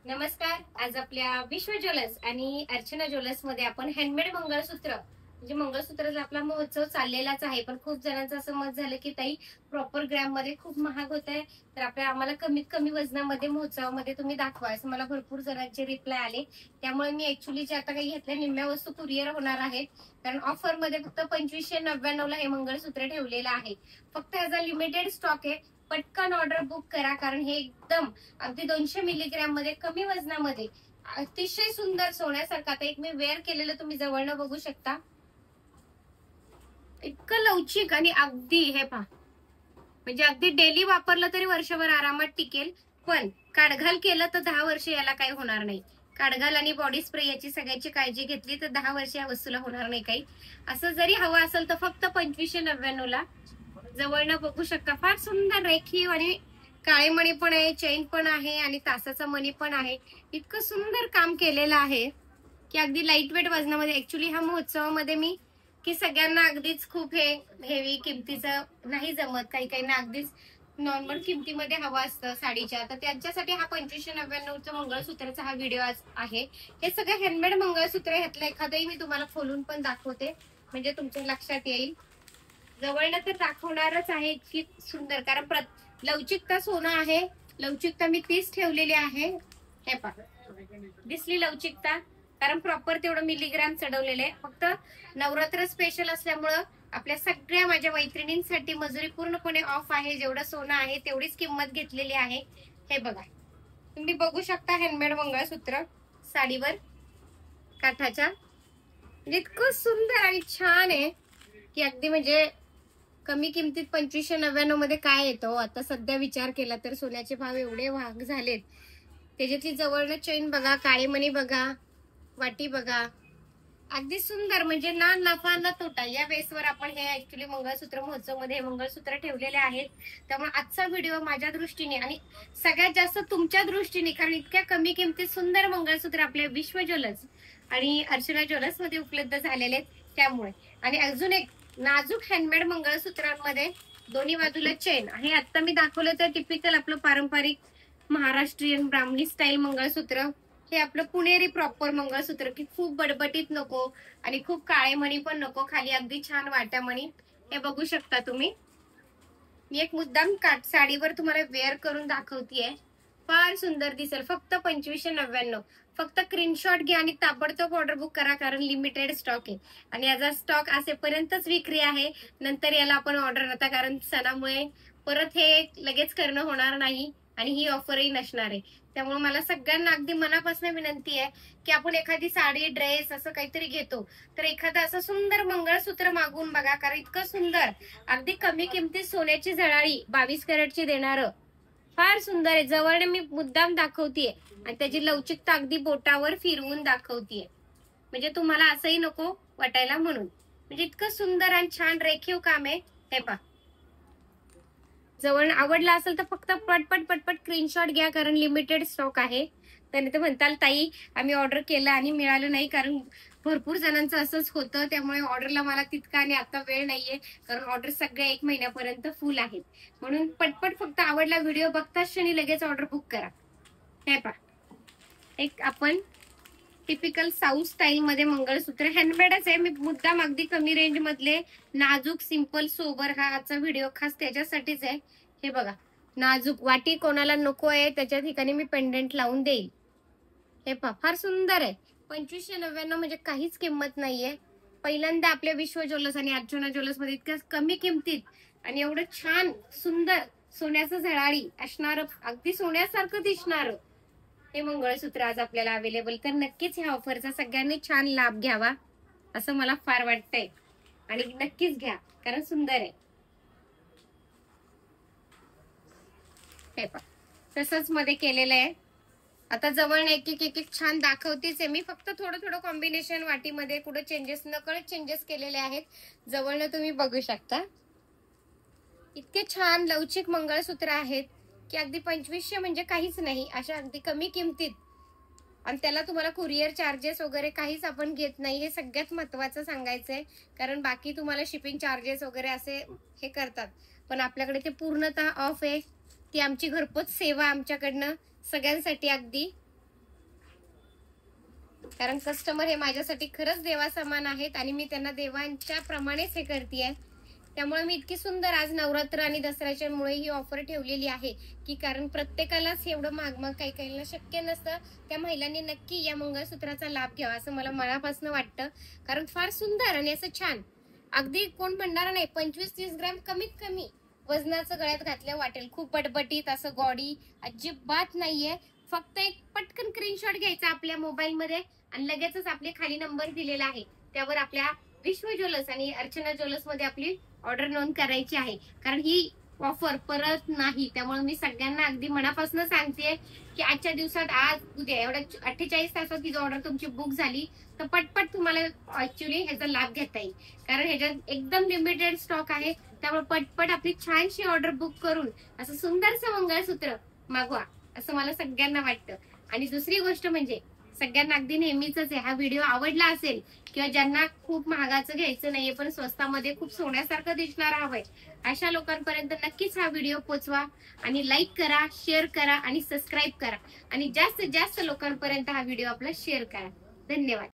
नमस्कार. आज आपल्या विश्व ज्वेलर्स आणि अर्चना ज्वेलर्स मध्ये आपण हँडमेड मंगळसूत्र म्हणजे मंगळसूत्राचा आपला महोत्सव चाललेलाच आहे. पण खूप जणांचं असं मत झालं की ताई प्रॉपर ग्रॅम मध्ये खूप महाग होत आहे, तर आम्हाला कमीत कमी वजनामध्ये महोत्सवामध्ये तुम्ही दाखवा, असं मला भरपूर जणांचे रिप्लाय आले. त्यामुळे मी ऍक्च्युली जे आता काही घेतल्या निम्म्या वस्तू कुरिअर होणार आहेत. कारण ऑफर मध्ये फक्त 2599 ला हे मंगळसूत्र ठेवलेलं आहे. फक्त याचा लिमिटेड स्टॉक आहे. पटकन ऑर्डर बुक करा, कारण हे एकदम अगदी 200 मिलीग्रॅम मध्ये कमी वजनामध्ये अतिशय सुंदर सोन्यासारखं. आता एक मी वेअर केलेलं तुम्ही जवळनं बघू शकता. इतकं लवचिक आणि अगदी हे पहा, म्हणजे अगदी डेली वापरलं तरी वर्षभर आरामात टिकेल. पण काढघाल केलं तर 10 वर्ष याला काही होणार नाही. काढघाल आणि बॉडी स्प्रे याची सगळ्याची काळजी घेतली तर 10 वर्ष या वस्तूला होणार नाही काही. असं जरी हवं असेल तर फक्त 2599 ला जवळनं बघू शकता. फार सुंदर रेखीव आणि काळे मणी पण आहे, चेन पण आहे आणि तासाचा मणी पण आहे. इतकं सुंदर काम केलेलं आहे की अगदी लाईट वेट वजनामध्ये. ऍक्च्युली हा महोत्सवामध्ये मी की सगळ्यांना अगदीच खूप हे हेवी किमतीचं नाही जमत, काही काहींना अगदीच नॉर्मल किमतीमध्ये हवं असतं साडीच्या, तर त्यांच्यासाठी हा 2599चा मंगळसूत्राचा हा व्हिडिओ आज आहे. हे सगळं हँडमेड मंगळसूत्र, ह्यातलं एखादंही मी तुम्हाला खोलून पण दाखवते म्हणजे तुमच्या लक्षात येईल. जवळनं तर दाखवणारच आहे. इतकी सुंदर, कारण लवचिकता सोनं आहे. लवचिकता मी 30 ठेवलेली आहे. हे पहा, दिसली लवचिकता, कारण प्रॉपर तेवढं मिलीग्राम चढवलेलं आहे. फक्त नवरात्र स्पेशल असल्यामुळं आपल्या सगळ्या माझ्या मैत्रिणींसाठी मजुरी पूर्णपणे ऑफ आहे. जेवढं सोनं आहे तेवढीच किंमत घेतलेली आहे. हे बघा, तुम्ही बघू शकता हँडमेड मंगळसूत्र साडीवर काठाच्या. इतकं सुंदर आणि छान आहे की अगदी म्हणजे कमी किमतीत 2599 मध्ये काय येतो. आता सध्या विचार केला तर सोन्याचे भाव एवढे महाग झालेत. त्याच्यातली जवळनं चेन बघा, काळे मणी बघा, वाटी बघा, अगदी सुंदर. म्हणजे ना नफा ना तोटा या बेसवर आपण हे ऍक्च्युली मंगळसूत्र महोत्सव मध्ये हे मंगळसूत्र ठेवलेले आहेत. त्यामुळे आजचा व्हिडिओ माझ्या दृष्टीने आणि सगळ्यात जास्त तुमच्या दृष्टीने, कारण इतक्या कमी किमतीत सुंदर मंगळसूत्र आपल्या विश्व ज्वेलर्स आणि अर्चना ज्वेलर्स मध्ये उपलब्ध झालेले आहेत. त्यामुळे आणि अजून एक नाजूक हँडमेड मंगळसूत्रांमध्ये दोन्ही बाजूला चेन आणि आता मी दाखवलं तर टिपिकल आपलं पारंपरिक महाराष्ट्रीयन ब्राह्मणी स्टाईल मंगळसूत्र. हे आपलं पुणेरी प्रॉपर मंगळसूत्र की खूप बडबटीत नको आणि खूप काळे मणी पण नको, खाली अगदी छान वाट्या मणी. हे बघू शकता तुम्ही. मी एक मुद्दाम काठ साडीवर तुम्हाला वेअर करून दाखवतीये. फार सुंदर दिसेल. फक्त 2599. फक्त स्क्रीनशॉट घ्या आणि ताबडतोब ऑर्डर बुक करा, कारण लिमिटेड स्टॉक आहे आणि याचा स्टॉक असेपर्यंतच विक्री आहे. नंतर याला आपण ऑर्डर नव्हता, कारण सणामुळे परत हे लगेच करणं होणार नाही आणि ही ऑफरही नसणार आहे. त्यामुळे मला सगळ्यांना अगदी मनापासून विनंती आहे की आपण एखादी साडी, ड्रेस असं काहीतरी घेतो तर एखादं असं सुंदर मंगळसूत्र मागून बघा, कारण इतकं सुंदर अगदी कमी किमतीत सोन्याची जळाळी 22 कॅरेटची देणारं फार सुंदर आहे. जवळ मी मुद्दाम दाखवतीये आणि त्याची लवचिकता अगदी बोटावर फिरवून दाखवतीये, म्हणजे तुम्हाला असंही नको वाटायला म्हणून. म्हणजे इतकं सुंदर आणि छान रेखीव काम आहे. हे पहा, जवळ आवडला असेल तर फक्त पटपट पटपट स्क्रीनशॉट घ्या, कारण लिमिटेड स्टॉक आहे. त्याने ते म्हणताल ताई आम्ही ऑर्डर केलं आणि मिळालं नाही, कारण भरपूर जणांचं असंच होतं. त्यामुळे ऑर्डरला मला तितका आणि आता वेळ नाहीये, कारण ऑर्डर सगळ्या 1 महिन्यापर्यंत फुल आहेत. म्हणून पटपट फक्त आवडला व्हिडिओ बघताच क्षणी लगेच ऑर्डर बुक करा. हे पहा, एक आपण टिपिकल साऊथ स्टाईल मध्ये मंगळसूत्र हँडमेडच आहे. मी मुद्दाम अगदी कमी रेंज मधले नाजूक सिंपल सोबर हा आजचा व्हिडिओ खास त्याच्यासाठीच आहे. हे बघा, नाजूक वाटी कोणाला नको आहे त्याच्या ठिकाणी मी पेंडेंट लावून देईल. हे पहा, फार सुंदर आहे. 2599 म्हणजे काहीच किंमत नाहीये. पहिल्यांदा आपल्या विश्व ज्वेलर्स आणि अर्चना ज्वेलर्स मध्ये इतक्या कमी किमतीत आणि एवढं छान सुंदर सोन्याचं झळाळी असणार, अगदी सोन्यासारखं दिसणार हे मंगळसूत्र आज आपल्याला अवेलेबल. तर नक्कीच ह्या ऑफरचा सगळ्यांनी छान लाभ घ्यावा असं मला फार वाटतंय आणि नक्कीच घ्या, कारण सुंदर आहे. हे पहा, तसंच मध्ये केलेलं आहे. आता जवळ एक एक एक एक छान दाखवतेच आहे मी. फक्त थोडं थोडं कॉम्बिनेशन वाटीमध्ये कुठं चेंजेस नकळत चेंजेस केलेले आहेत. जवळनं तुम्ही बघू शकता. इतके छान लवचिक मंगळसूत्र आहेत की अगदी 2500 म्हणजे काहीच नाही अशा अगदी कमी किमतीत, आणि त्याला तुम्हाला कुरिअर चार्जेस वगैरे काहीच आपण घेत नाही. हे सगळ्यात महत्वाचं सांगायचंय, कारण बाकी तुम्हाला शिपिंग चार्जेस वगैरे असे हे करतात, पण आपल्याकडे ते पूर्णतः ऑफ आहे. ती आमची घरपोच सेवा आमच्याकडनं सगळ्यांसाठी अगदी कारण कस्टमर हे माझ्यासाठी खरंच देवासमान आहेत आणि मी त्यांना देवांच्या प्रमाणेच हे करते. त्यामुळे मी इतकी सुंदर आज नवरात्र आणि दसऱ्याच्या मुळे ही ऑफर ठेवलेली आहे की कारण प्रत्येकालाच एवढं महाग काही काहींना शक्य नसतं. त्या महिलांनी नक्की या मंगळसूत्राचा लाभ घ्यावा असं मला मनापासून वाटतं. कारण फार सुंदर आणि असं छान, अगदी कोण म्हणणार नाही 25-30 ग्रॅम कमीत कमी वजनाचं गळ्यात घातलं वाटेल. खूप बटबटीत असं गॉडी अजिबात नाहीये. फक्त एक पटकन स्क्रीनशॉट घ्यायचा आपल्या मोबाईल मध्ये आणि लगेचच आपले खाली नंबर दिलेला आहे त्यावर आपल्या विश्व ज्वेलर्स आणि अर्चना ज्वेलर्स मध्ये आपली ऑर्डर नोंद करायची आहे. कारण ही ऑफर परत नाही. त्यामुळे मी सगळ्यांना अगदी मनापासून सांगते की आजच्या दिवसात आज उद्या एवढ्या 48 तासात ही ऑर्डर तुमची बुक झाली तर पटपट तुम्हाला ऍक्च्युली ह्याचा लाभ घेता येईल. कारण ह्याच्यात एकदम लिमिटेड स्टॉक आहे. त्यामुळे पटपट आपली छानशी ऑर्डर बुक करून असं सुंदरसं मंगळसूत्र मागवा असं मला सगळ्यांना वाटतं. आणि दुसरी गोष्ट म्हणजे सगळ्यांना अगदी नेहमीच आहे, हा व्हिडिओ आवडला असेल किंवा ज्यांना खूप महागाचं घ्यायचं नाहीये पण स्वस्तामध्ये खूप सोन्यासारखं दिसणार हवंय अशा लोकांपर्यंत नक्कीच हा व्हिडिओ पोहोचवा आणि लाईक करा, शेअर करा आणि सबस्क्राईब करा आणि जास्तीत जास्त लोकांपर्यंत हा व्हिडिओ आपला शेअर करा. धन्यवाद.